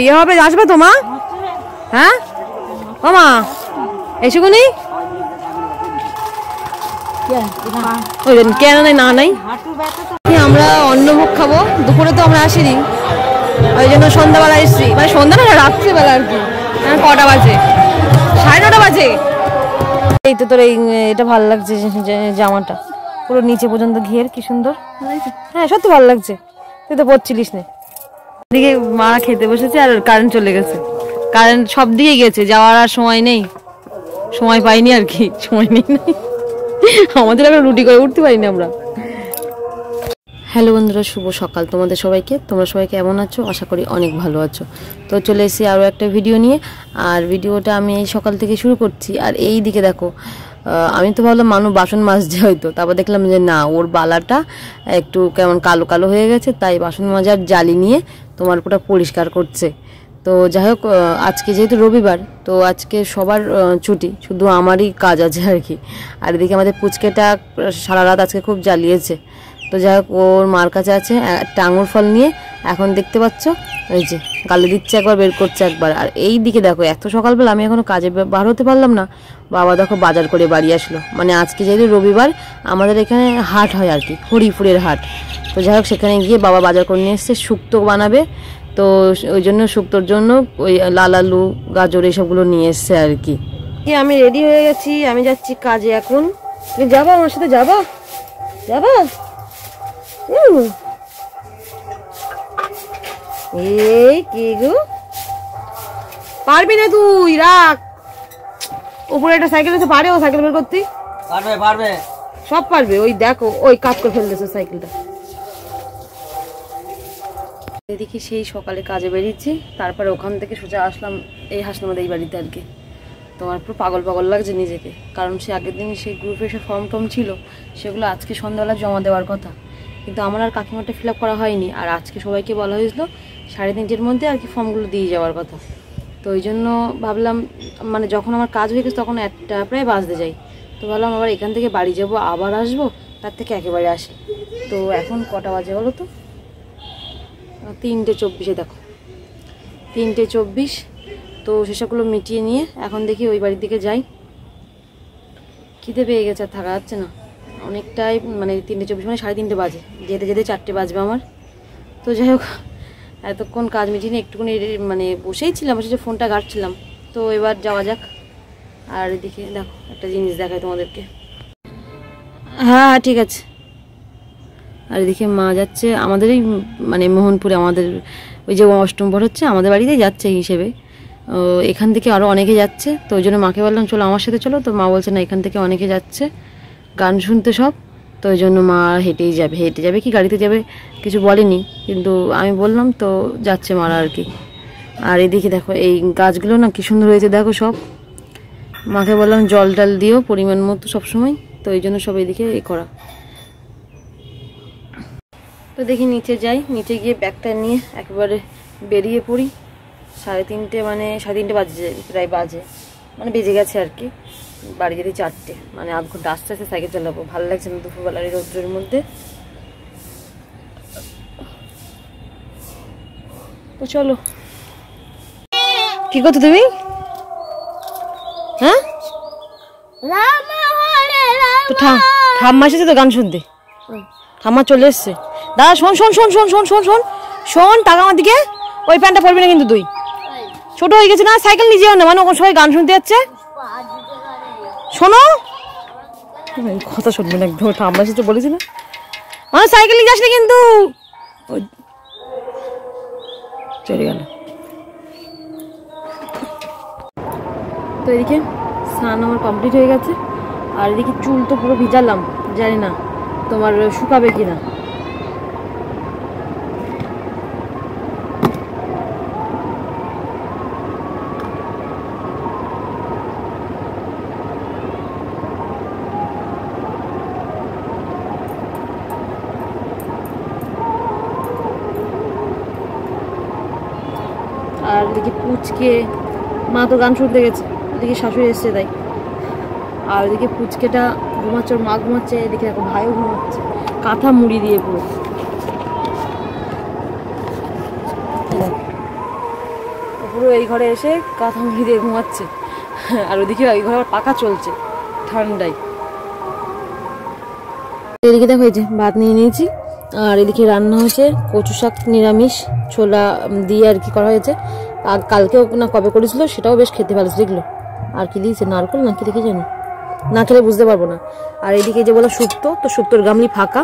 ইয়ে হবে, আসবে তো মা? হ্যাঁ ও মা এসুকুনি কেন নাই না নাই আমরা অন্নভোগ খাবো। দুপুরে তো আমরা আসিনি, ওই জন্য সন্ধ্যাবেলা এসছি, মানে সন্ধ্যা না রাত্রিবেলা আর কি। কটা বাজে? 9:30 বাজে। এই তো তোর এটা ভালো লাগছে জামাটা, পুরো নিচে পর্যন্ত ঘের, কি সুন্দর। হ্যাঁ সত্যি ভালো লাগছে, তুই তো পরছিলিস না। এদিকে মা খেতে বসেছে আর কারেন্ট চলে গেছে, কারেন্ট সব দিকে গেছে, যাওয়ার আর সময় নেই, সময় পাইনি আর কি, সময় নেই আমাদের এখন রুটি করে উঠতে পারিনি আমরা। হ্যালো বন্ধুরা, শুভ সকাল তোমাদের সবাইকে। তোমরা সবাই কেমন আছো? আশা করি অনেক ভালো আছো। তো চলে এসেছি আরও একটা ভিডিও নিয়ে, আর ভিডিওটা আমি এই সকাল থেকে শুরু করছি। আর এই দিকে দেখো, আমি তো ভাবলাম মানুষ বাসন মাজছে হয়তো, তারপর দেখলাম যে না, ওর বালাটা একটু কেমন কালো কালো হয়ে গেছে, তাই বাসন মাজার জালি নিয়ে তোমার পুরো পরিষ্কার করছে। তো যাই হোক, আজকে যেহেতু রবিবার, তো আজকে সবার ছুটি, শুধু আমারই কাজ আছে আর কি। আর এদিকে আমাদের পুচকেটা সারা রাত আজকে খুব জ্বালিয়েছে। তো যাই হোক, ওর মার কাছে আছে একটা আঙুর ফল নিয়ে, এখন দেখতে পাচ্ছ ওই যে গালে দিচ্ছে একবার, বের করছে একবার। আর এই দিকে দেখো, এত সকালবেলা আমি এখনো কাজে বার হতে পারলাম না, বাবা দেখো বাজার করে বাড়ি আসলো। মানে আজকে যেহেতু রবিবার, আমাদের এখানে হাট হয় আর কি, হরিপুরের হাট। তো যাই হোক, সেখানে গিয়ে বাবা বাজার করে নিয়ে এসছে, শুক্তো বানাবে। তো ওই জন্য শুক্তোর জন্য ওই লাল আলু, গাজর এইসবগুলো নিয়ে এসছে আর কি। আমি রেডি হয়ে গেছি, আমি যাচ্ছি কাজে এখন। তুমি যাবো আমার সাথে? যাবো? যাবো? এই কি গো, পারবি না তুই? রাখ, উপরে একটা সাইকেল আছে, পারে ও সাইকেল বের করতে? পারবে পারবে, সব পারবে। ওই দেখো, ওই কাজ করে ফেলতেছে সাইকেলটা। এদিকে সেই সকালে কাজে বেরিয়েছি, তারপরে ওখান থেকে সোজা আসলাম এই হাসনাবাদ এই বাড়িতে আর কি। তোমার পুরো পাগল পাগল লাগছে নিজেকে, কারণ সে আগের দিন সেই গ্রুপে সে ফর্ম টর্ম ছিল, সেগুলো আজকে সন্ধ্যাবেলা জমা দেওয়ার কথা, কিন্তু আমার আর কাকিমাটা ফিল আপ করা হয়নি। আর আজকে সবাইকে বলা হয়েছিল 3:30-র মধ্যে আর কি ফর্মগুলো দিয়ে যাওয়ার কথা। তো ওই জন্য ভাবলাম, মানে যখন আমার কাজ হয়ে গেছে তখন 1টা প্রায় বাজতে যাই। তো ভাবলাম আবার এখান থেকে বাড়ি যাব, আবার আসবো, তার থেকে একেবারে আসি। তো এখন কটা বাজে বলো তো? 3:24। দেখো 3:24। তো সেসবগুলো মিটিয়ে নিয়ে এখন দেখি ওই বাড়ির দিকে যাই। খিদে পেয়ে গেছে, আর থাকা যাচ্ছে না অনেকটাই, মানে 3:24 মানে 3:30 বাজে, যেতে যেতে 4টে বাজবে আমার। তো যাই হোক, এতক্ষণ কাজ মিটিয়ে নিয়ে একটুখানি মানে বসেই ছিলাম, বসে ফোনটা ঘাঁটছিলাম। তো এবার যাওয়া যাক। আর এদিকে দেখো, একটা জিনিস দেখাই তোমাদেরকে। হ্যাঁ হ্যাঁ ঠিক আছে। আর এদিকে মা যাচ্ছে আমাদের এই মানে মোহনপুরে, আমাদের ওই যে অষ্টম ভর হচ্ছে, আমাদের বাড়িতেই যাচ্ছে হিসেবে। এখান থেকে আরও অনেকে যাচ্ছে, তো ওই জন্য মাকে বললাম চলো আমার সাথে চলো। তো মা বলছে না, এখান থেকে অনেকে যাচ্ছে গান শুনতে সব, তো ওই জন্য মা হেঁটেই যাবে। হেঁটে যাবে কি গাড়িতে যাবে কিছু বলেনি, কিন্তু আমি বললাম তো যাচ্ছে মারা আর কি। আর এদিকে দেখো, এই গাছগুলো না কি সুন্দর হয়েছে দেখো সব। মাকে বললাম জল ডাল দিও পরিমাণ মতো সবসময়, তো এই জন্য সব এদিকে এই করা। তো দেখি নিচে যাই, নিচে গিয়ে ব্যাগটা নিয়ে একেবারে বেরিয়ে পড়ি। 3:30, মানে 3:30 বাজে, প্রায় বাজে, মানে বেজে গেছে আর কি। বাড়ি যেতে 4টে, মানে আধ ঘন্টা আস্তে আস্তে সাইকেল চালাবো। ভালো লাগছে না দুপুরবেলার রৌদ্রের মধ্যে। তো চলো। কি করছো তুমি? হ্যাঁ তো ঠাম্মা এসেছে তো গান শুনতে, ঠাম্মা চলে এসছে। দাদা শোন শোন শোন শোন শোন শোন শোন শোন, টাকা আমার দিকে। ওই প্যান্টটা পরবি না কিন্তু তুই, ছোট হয়ে গেছে না, সাইকেল নিজেও না, মানে ওখানে সবাই গান শুনতে যাচ্ছে। শোনো, কথা শুনবে না একদম, ঠাম্মা এসেছে বলেছি না, মানে সাইকেল নিয়ে যাস না কিন্তু। চলে গেল। তো এদিকে স্নান আমার কমপ্লিট হয়ে গেছে, আর এদিকে চুল তো পুরো ভিজালাম, জানি না তোমার শুকাবে কিনা। আর এদিকে পুচকে, মা তো গান শুনতে গেছে, এদিকে শাশুড়ি এসছে তাই। আর ওদিকে পুচকেটা ঘুমাচ্ছে, ওর মা ঘুমাচ্ছে, এদিকে দেখো ভাইও ঘুমাচ্ছে কাঁথা মুড়ি দিয়ে পুরো। পুরো এই ঘরে এসে কাঁথা মুড়ি দিয়ে ঘুমাচ্ছে, আর ওদিকে এই ঘরে পাখা চলছে ঠান্ডায়। এদিকে দেখো এই যে ভাত নিয়ে নিয়েছি, আর এদিকে রান্না হয়েছে কচু শাক নিরামিষ ছোলা দিয়ে আর কি করা হয়েছে। আর কালকেও না কবে করেছিল সেটাও বেশ খেতে ভালো দেখলো। আর কি দিয়েছে নারকেল না কি দেখে জানি, না খেলে বুঝতে পারবো না। আর এদিকে যে বলো শুক্তো, তো শুক্তোর গামলি ফাঁকা,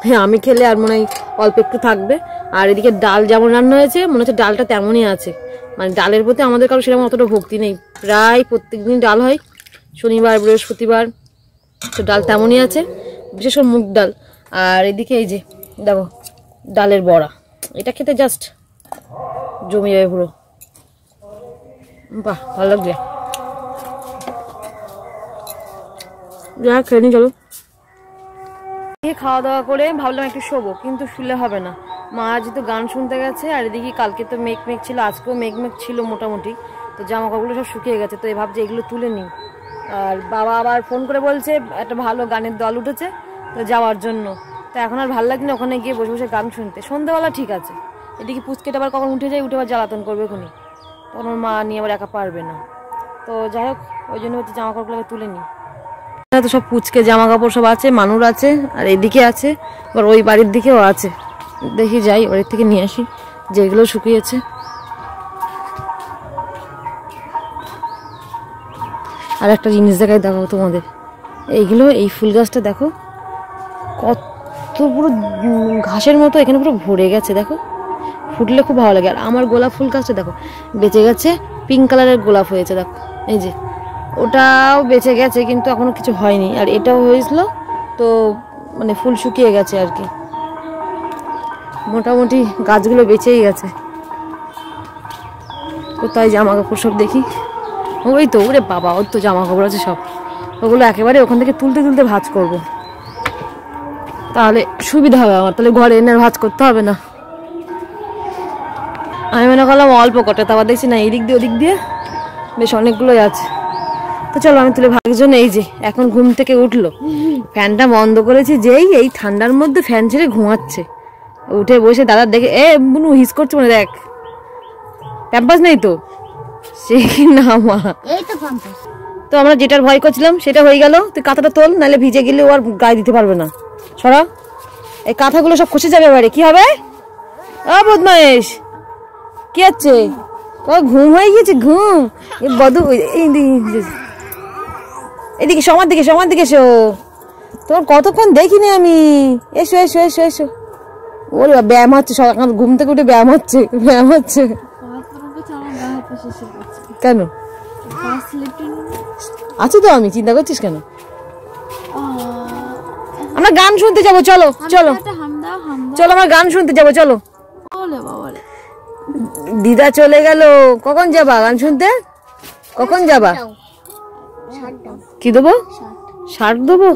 হ্যাঁ আমি খেলে আর মনে হয় অল্প একটু থাকবে। আর এদিকে ডাল যেমন রান্না হয়েছে মনে হচ্ছে ডালটা তেমনই আছে, মানে ডালের প্রতি আমাদের কারো সেরকম অতটা ভক্তি নেই, প্রায় প্রত্যেকদিন ডাল হয়, শনিবার বৃহস্পতিবার, তো ডাল তেমনই আছে, বিশেষ করে মুগ ডাল। আর এদিকে এই যে দেখো ডালের বড়া, এটা খেতে জাস্ট জমে যাবে পুরো, বাহ ভালো লাগবে। যা খেয়ে নি চলো। খাওয়া দাওয়া করে ভাবলাম একটু শোবো, কিন্তু শুলে হবে না, মা যেহেতু গান শুনতে গেছে। আর এদিকে কালকে তো মেঘ মেঘ ছিল, আজকেও মেঘ মেঘ ছিল মোটামুটি, তো জামা কাপড়গুলো সব শুকিয়ে গেছে, তো এই ভাবছে এগুলো তুলে নিই। আর বাবা আবার ফোন করে বলছে একটা ভালো গানের দল উঠেছে তো যাওয়ার জন্য, তো এখন আর ভালো লাগে না ওখানে গিয়ে বসে বসে গান শুনতে। সন্ধ্যাবেলা ঠিক আছে, এদিকে পুচকেটা আবার কখন উঠে যায়, উঠে আবার জ্বালাতন করবে এখনই, তখন ওর মা নিয়ে আবার একা পারবে না। তো যাই হোক ওই জন্য হচ্ছে জামা কাপড়গুলোকে তুলে নিই। তো সব পুচকে জামা কাপড় সব আছে, মানুষ আছে, আর এদিকে আছে, আবার ওই বাড়ির দিকেও আছে, দেখি যাই বাড়ির থেকে নিয়ে আসি যেগুলো শুকিয়েছে। আর একটা জিনিস দেখাই দেখো তোমাদের, এইগুলো এই ফুল গাছটা দেখো কত পুরো ঘাসের মতো এখানে পুরো ভরে গেছে, দেখো ফুটলে খুব ভালো লাগে। আর আমার গোলাপ ফুল গাছটা দেখো বেঁচে গেছে, পিঙ্ক কালারের গোলাপ হয়েছে দেখো, এই যে ওটাও বেঁচে গেছে কিন্তু এখনো কিছু হয়নি। আর এটাও হয়েছিল তো মানে ফুল শুকিয়ে গেছে আর কি, মোটামুটি গাছগুলো বেঁচেই গেছে। কোথায় জামা কাপড় সব দেখি, ওই তো ওরে বাবা ওর তো জামা কাপড় আছে সব, ওগুলো একেবারে ওখান থেকে তুলতে তুলতে ভাঁজ করব, তাহলে সুবিধা হবে আমার, তাহলে ঘরে এনে ভাঁজ করতে হবে না। আমি মনে করলাম অল্প কটা, তারপর দেখছি না এদিক দিয়ে ওদিক দিয়ে বেশ অনেকগুলোই আছে। তো চলো আমি তুলে ভাগের জন্য, এই যে এখন ঘুম থেকে উঠলো, ফ্যানটা বন্ধ করেছি যেই, এই ঠান্ডার মধ্যে ফ্যান ছেড়ে ঘুমাচ্ছে, উঠে বসে দাদার দেখে এ বুনু হিস করছে মানে দেখ, প্যাম্পাস নেই তো সে কি না মা, তো আমরা যেটার ভয় করছিলাম সেটা হয়ে গেল। তুই কাঁথাটা তোল, নাহলে ভিজে গেলে ও আর গায়ে দিতে পারবে না, সরা এই কাঁথাগুলো সব খসে যাবে এবারে, কি হবে বদমাইশ কি হচ্ছে, ঘুম হয়ে গেছে ঘুম, বধু এদিকে সমার দিকে সমার দিকে এসো, তোমার কতক্ষণ দেখিনি আমি, এসো এসো এসো এসো। ওরে ব্যায়াম হচ্ছে, সকাল ঘুম থেকে উঠে ব্যায়াম হচ্ছে, ব্যায়াম হচ্ছে কেন আছো তো, আমি চিন্তা করছিস কেন? আমরা গান শুনতে যাবো, চলো চলো চলো আমরা গান শুনতে যাবো, চলো। দিদা চলে গেল, কখন যাবা গান শুনতে, কখন যাবা? কি দেবো, শার্ট দেবো,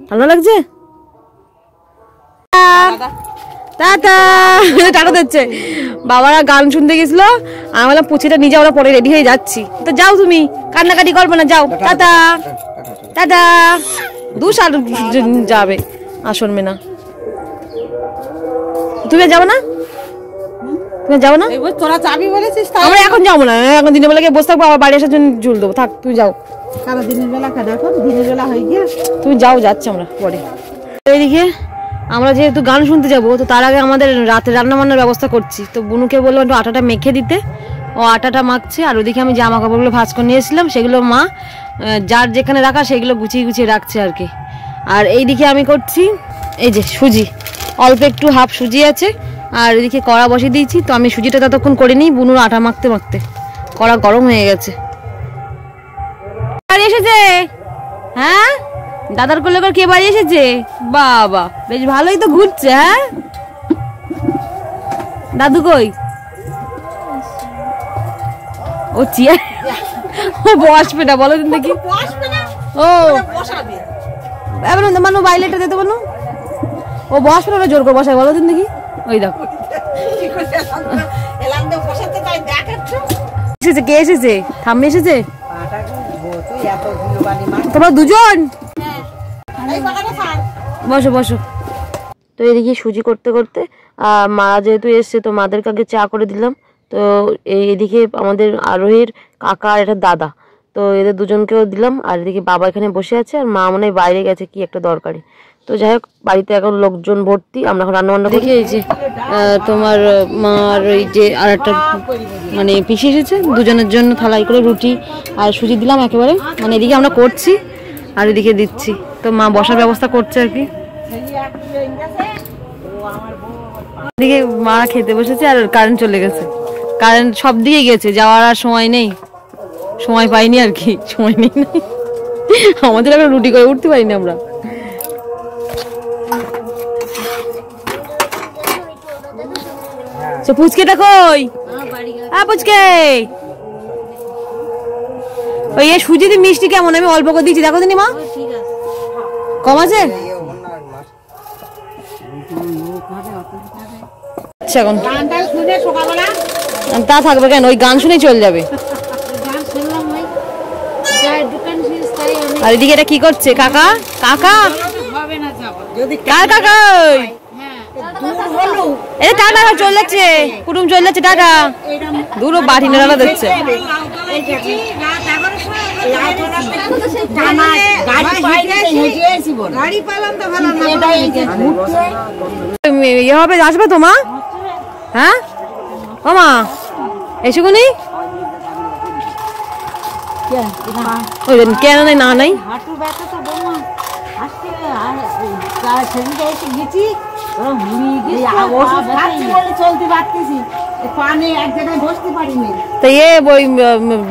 ভালো লাগছে, টাটা টাটা দিচ্ছে। বাবারা গান শুনতে গেছিল, আমি বললাম পুচিটা নিজে আমরা পরে রেডি হয়ে যাচ্ছি, তো যাও তুমি কান্নাকাটি করবে না, যাও টাটা টাটা। 2 সাল যাবে আর শুনবে না, তুমি যাবো না, তুমি যাবো না, তোরা যাবি বলেছিস, আমরা এখন যাবো না, এখন দিনের বেলা গিয়ে বসে থাকবো, আবার বাড়ি আসার জন্য ঝুল দেবো, থাক তুমি যাও। কারো দিনের বেলা দেখো, দিনের বেলা হয়ে গিয়ে তুমি যাও, যাচ্ছি আমরা পরে। এইদিকে আমরা যেহেতু গান শুনতে যাবো, তো তার আগে আমাদের রাতে রান্না বান্নার ব্যবস্থা করছি। তো বুনুকে বললাম একটু আটাটা মেখে দিতে, ও আটাটা মাখছে, আর ওদিকে আমি জামা কাপড়গুলো ভাঁজ করে নিয়েছিলাম, সেগুলো মা যার যেখানে রাখা সেগুলো গুছিয়ে গুছিয়ে রাখছে আর কি। আর এইদিকে আমি করছি এই যে সুজি, অল্প একটু হাফ সুজি আছে, আর এদিকে কড়া বসিয়ে দিয়েছি। তো আমি সুজিটা ততক্ষণ করে নিই, বুনুর আটা মাখতে মাখতে কড়া গরম হয়ে গেছে। বাড়ি এসেছে, হ্যাঁ দাদার কোলে করে কে বাড়ি এসেছে, বাবা বেশ ভালোই তো ঘুরছে। হ্যাঁ দাদু কই, ও চেয়ার ও বসবে না বলো দেখি, ও মানু বাইলেটা দিতে বলো, ও বসবে না জোর করে বসায় বলো দিন দেখি, ওই দেখো এসেছে, কে এসেছে, ঠাম্মি এসেছে, তোমরা দুজন বসো বসো। তো এদিকে সুজি করতে করতে মা যেহেতু এসছে, তো মাদেরকে আগে চা করে দিলাম, তো এদিকে আমাদের আরোহীর কাকা আর একটা দাদা, তো এদের দুজনকেও দিলাম। আর এদিকে বাবা এখানে বসে আছে, আর মা মনে হয় বাইরে গেছে কি একটা দরকারি। তো যাই হোক, বাড়িতে এখন লোকজন ভর্তি, আমরা এখন রান্না বান্না দেখে। এই যে তোমার মার ওই যে আর একটা মানে পিসি এসেছে, দুজনের জন্য থালাই করে রুটি আর সুজি দিলাম একেবারে। মানে এদিকে আমরা করছি আর এদিকে দিচ্ছি। তো মা বসার ব্যবস্থা করছে আর কি। এদিকে মা খেতে বসেছে আর কারেন্ট চলে গেছে, কারেন্ট সব দিকে গেছে, যাওয়ার আর সময় নেই, সময় পাইনি আর কি, সময় নেই আমাদের এখন রুটি করে উঠতে পারিনি আমরা। পুচকেটা কই? পুচকে ওই সুজি দিয়ে মিষ্টি কেমন? আমি অল্প করে দিচ্ছি, দেখো দিনি মা, কম আছে? এখন তা থাকবে কেন, ওই গান শুনে চলে যাবে। আর এদিকে এটা কি করছে কাকা? কাকা কার কাকা? এটা টাকা চলে যাচ্ছে, কুটুম চলে যাচ্ছে, টাকা দূর বাড়ি নেড়া দিচ্ছে। ইয়ে হবে, আসবে তো মা? হ্যাঁ ও মা এসুকুনি কেন নাই? না নাই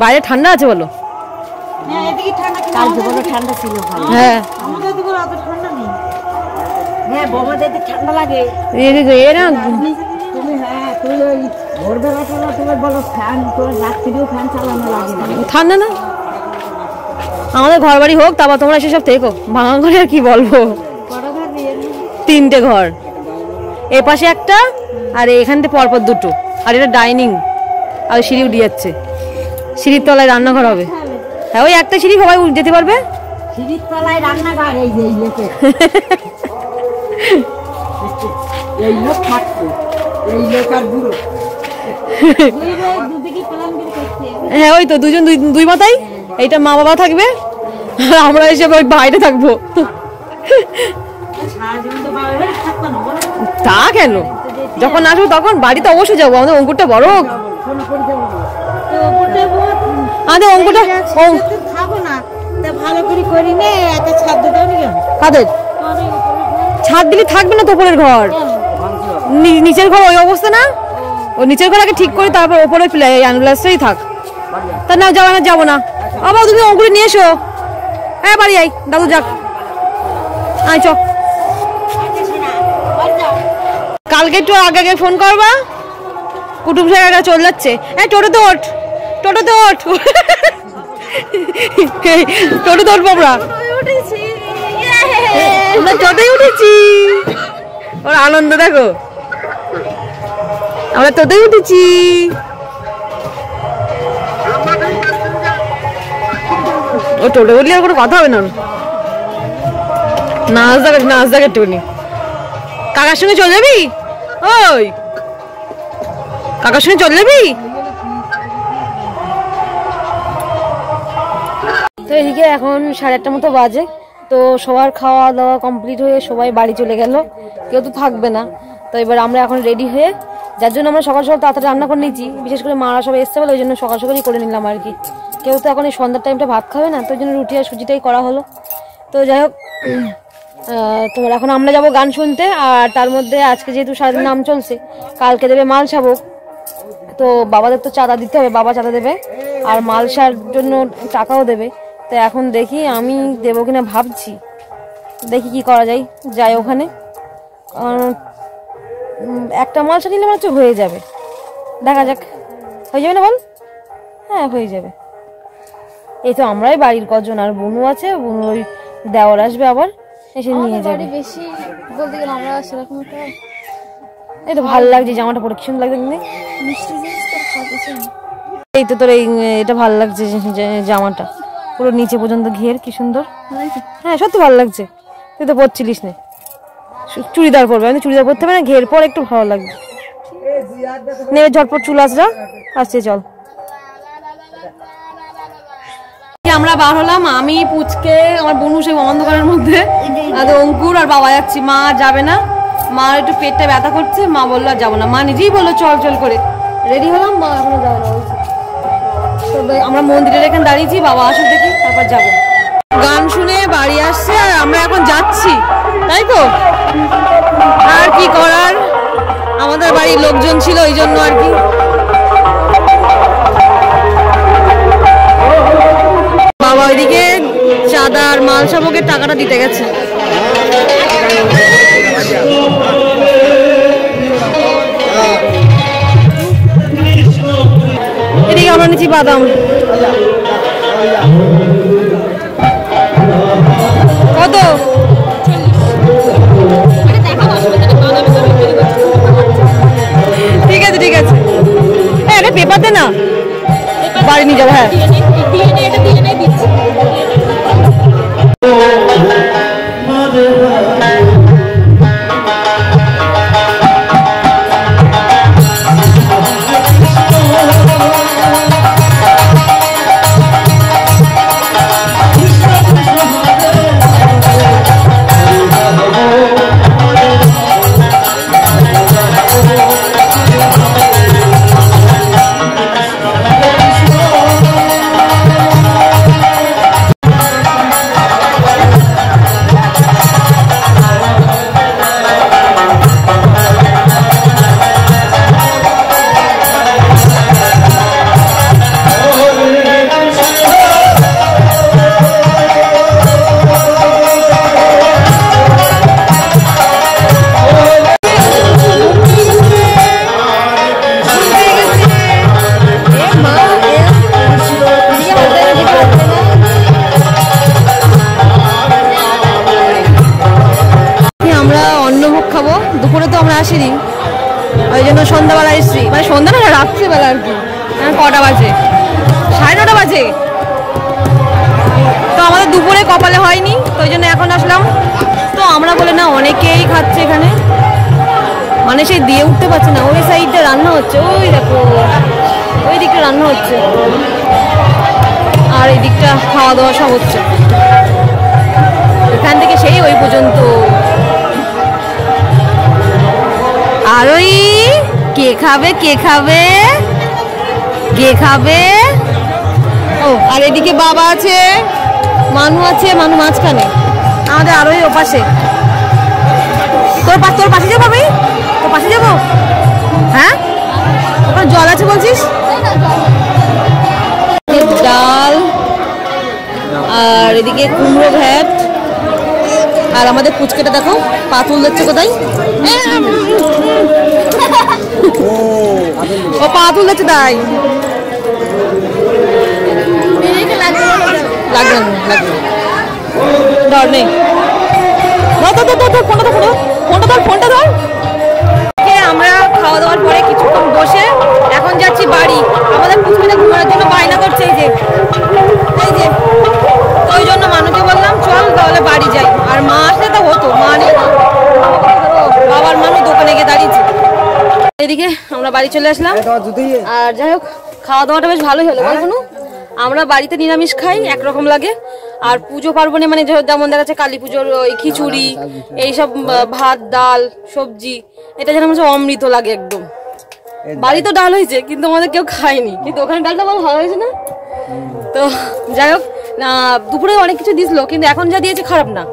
বাইরে ঠান্ডা আছে বলো? ঠান্ডা ছিল, হ্যাঁ ঠান্ডা লাগে। ঠান্ডা না আমাদের ঘর বাড়ি হোক, তারপর তোমরা সেসব থেকো ভাঙা ঘরে। আর কি বলবো, 3টে ঘর, এ পাশে একটা আর এখান থেকে পরপর 2টো, আর এটা ডাইনিং আর সিঁড়ি উঠে যাচ্ছে, সিঁড়ির তলায় রান্নাঘর হবে। হ্যাঁ ওই একটা সিঁড়ি সবাই যেতে পারবে, সিঁড়ির তলায় রান্নাঘর। এই যে এই লোক থাকতো, এই লোক আর বুড়ো। হ্যাঁ ওই তো দুজন দুই মাথায়, এইটা মা বাবা থাকবে আর আমরা এসে ওই বাইরে থাকবো। তা কেন, যখন আসবো তখন বাড়িতে অবশ্যই যাবো, আমাদের অঙ্কুরটা বড় হোক। আমাদের অঙ্কুরটা থাকো না, ভালো করে করি নে, একটা ছাদ দিতে হবে। কাদের ছাদ দিলে থাকবে না তো, উপরের ঘর নিচের ঘর ওই অবস্থা না, ও নিচের ঘর আগে ঠিক করি, তারপর ওপরে অ্যাম্বুলেন্সটাই থাক। তা না যাবো না, যাবো না। আবার তুমি অঙ্কুরে নিয়ে এসো। হ্যাঁ বাড়ি আই, দাদু যাক, আয় চ। কালকে একটু আগে আগে ফোন করবা, কুটুম সাহেব চলে যাচ্ছে। হ্যাঁ টোটোতে ওঠ, টোটোতে ওঠ, টোটোতে উঠবো আমরা, আমরা টোটোই উঠেছি। ওর আনন্দ দেখো, আমরা টোটোই উঠেছি। ও টোটো উঠলে আর কোনো কথা হবে না, নাচ দেখ একটুখানি। কাকার সঙ্গে চলে যাবি? ওই কাকার সঙ্গে চলে যাবি? তো এদিকে এখন 8:30 মতো বাজে। তো সবার খাওয়া দাওয়া কমপ্লিট হয়ে সবাই বাড়ি চলে গেল, কেউ তো থাকবে না। তো এবার আমরা এখন রেডি হয়ে, যার জন্য আমরা সকাল সকাল তাড়াতাড়ি রান্না করে নিয়েছি, বিশেষ করে মারা সবাই এসছে বলে ওই জন্য সকাল সকালই করে নিলাম আর কি। কেউ তো এখন এই সন্ধ্যার টাইমটা ভাত খাবে না, তো ওই জন্য রুটি আর সুজিটাই করা হলো। তো যাই হোক, তোমার এখন আমরা যাব গান শুনতে। আর তার মধ্যে আজকে যেহেতু সারাদিন নাম চলছে, কালকে দেবে মালসাবক, তো বাবাদের তো চাঁদা দিতে হবে, বাবা চাঁদা দেবে আর মালসার জন্য টাকাও দেবে। তো এখন দেখি আমি দেবো কিনা ভাবছি, দেখি কি করা যায়, যাই ওখানে। একটা মালসা নিলে মনে হচ্ছে হয়ে যাবে, দেখা যাক হয়ে যাবে না বল? হ্যাঁ হয়ে যাবে। এই তো আমরাই বাড়ির কজন, আর বুনু আছে, বুনু ওই দেওয়ার আসবে আবার, এসে নিয়ে যাবে। বেশি বলতে গেলে আমরা সেরকম একটা, এই তো ভালো লাগছে জামাটা পরে, কি সুন্দর লাগছে কিন্তু মিষ্টি জিনিস তো খাওয়াতে। এই তো তোর এটা ভালো লাগছে জামাটা, পুরো নিচে পর্যন্ত ঘের, কি সুন্দর। হ্যাঁ সত্যি ভালো লাগছে। তুই তো পরছিলিস না, চুড়িদার পরবে, আমি চুড়িদার পরতে হবে না, ঘের পর একটু ভালো লাগবে। নেবে ঝটপট চুল আসরা আসছে চল। আমরা বার হলাম, আমি পুচকে আমার বনু সেই অন্ধকারের মধ্যে, অঙ্কুর আর বাবা যাচ্ছি। মা যাবে না, মার একটু পেটটা ব্যথা করছে, মা বললো আর যাবো না। মা নিজেই বললো চল চল করে রেডি হলাম, মা এখনো যাবে না বলছে। তো আমরা মন্দিরের এখানে দাঁড়িয়েছি, বাবা আসুক দেখি তারপর যাবো। গান শুনে বাড়ি আসছে আর আমরা এখন যাচ্ছি, তাই তো আর কি করার, আমাদের বাড়ির লোকজন ছিল ওই জন্য আর কি। বাবা ওইদিকে চাঁদার মাল সাবকের টাকাটা দিতে গেছে। এদিকে আমরা নিচ্ছি বাদাম। কত? ঠিক আছে ঠিক আছে, হ্যাঁ এটা পেপার দে না, বাড়ি নিয়ে যাবো। হ্যাঁ আসিনি, ওই জন্য সন্ধ্যাবেলা এসছি, মানে সন্ধ্যা না রাত্রিবেলা আর কি। কটা বাজে? 9:30 বাজে। তো আমাদের দুপুরে কপালে হয়নি, তো ওই জন্য এখন আসলাম। তো আমরা বলে না, অনেকেই খাচ্ছে এখানে, মানে সেই দিয়ে উঠতে পারছে না। ওই সাইডটা রান্না হচ্ছে, ওই দেখো ওই দিকটা রান্না হচ্ছে, আর এই দিকটা খাওয়া দাওয়া সব হচ্ছে। এখান থেকে সেই ওই পর্যন্ত। আর ওই কে খাবে কে খাবে কে খাবে? ও আর এদিকে বাবা আছে, মানু আছে, মানু মাঝখানে, আমাদের আরোই ওপাশে। তোর পাশে যাবো? আমি তোর পাশে যাবো? হ্যাঁ ওখানে জল আছে বলছিস? ডাল আর এদিকে কুমড়ো ঘ্যাট, আর আমাদের পুচকেটা দেখো পা তুল দিচ্ছে কোথায়, ও পা তুল দিচ্ছে তাই। লাগবে না ধর নেই, ফোনটা ধর। আমরা খাওয়া দাওয়ার পরে কিছুক্ষণ বসে এখন যাচ্ছি বাড়ি। আমাদের পুচকিটা ঘুমানোর জন্য বায়না করছে, এই যে ওই জন্য মানুষকে বললাম চল তাহলে বাড়ি যাই। আর মা আসলে তো হতো, মা নেই, বাবার মানুষ দোকানে গিয়ে দাঁড়িয়েছে। এদিকে আমরা বাড়ি চলে আসলাম। আর যাই হোক খাওয়া দাওয়াটা বেশ ভালোই হলো। বলবো আমরা বাড়িতে নিরামিষ খাই, একরকম লাগে। আর পুজো পার্বণে মানে যেমন দেখা যাচ্ছে কালী পুজোর ওই খিচুড়ি, এইসব ভাত ডাল সবজি, এটা যেন আমার অমৃত লাগে একদম। বাড়ি তো ডাল হয়েছে কিন্তু আমাদের কেউ খায়নি, কিন্তু ওখানে ডালটা ভালো হয়েছে না। তো যাই হোক দুপুরে অনেক কিছু দিয়েছিল, কিন্তু এখন যা দিয়েছে খারাপ না।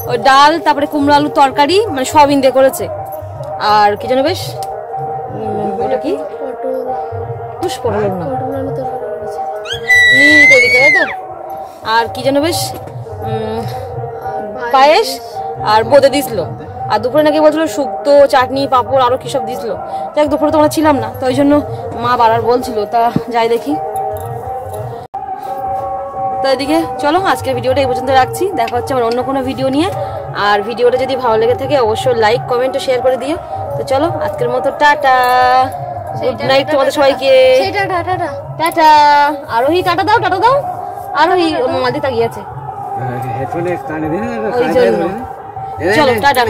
ওই ডাল, তারপরে কুমড়ো আলুর তরকারি, মানে সয়াবিন দিয়ে করেছে। আর কি যেন বেশ ওটা কি আর কি যেন বেশ পায়েস আর বোঁদে দিছিল। আর দুপুরে নাকি বলছিল শুক্তো, চাটনি, পাঁপড়, আরো কি সব দিছিল। যাক দুপুরে তো আমরা ছিলাম না, তো ওই জন্য মা বাড়ার বলছিল, তা যাই দেখি। তো এদিকে চলো আজকের ভিডিওটা এই পর্যন্ত রাখছি, দেখা হচ্ছে আমার অন্য কোনো ভিডিও নিয়ে। আর ভিডিওটা যদি ভালো লেগে থাকে অবশ্যই লাইক কমেন্ট ও শেয়ার করে দিও। তো চলো আজকের মতো টাটা, গুড নাইট তোমাদের সবাইকে। টাটা। আরোহী টাটা দাও, টাটা দাও। আরোহী মাদি তাকিয়ে আছে, ওই জন্য চলো টাটা।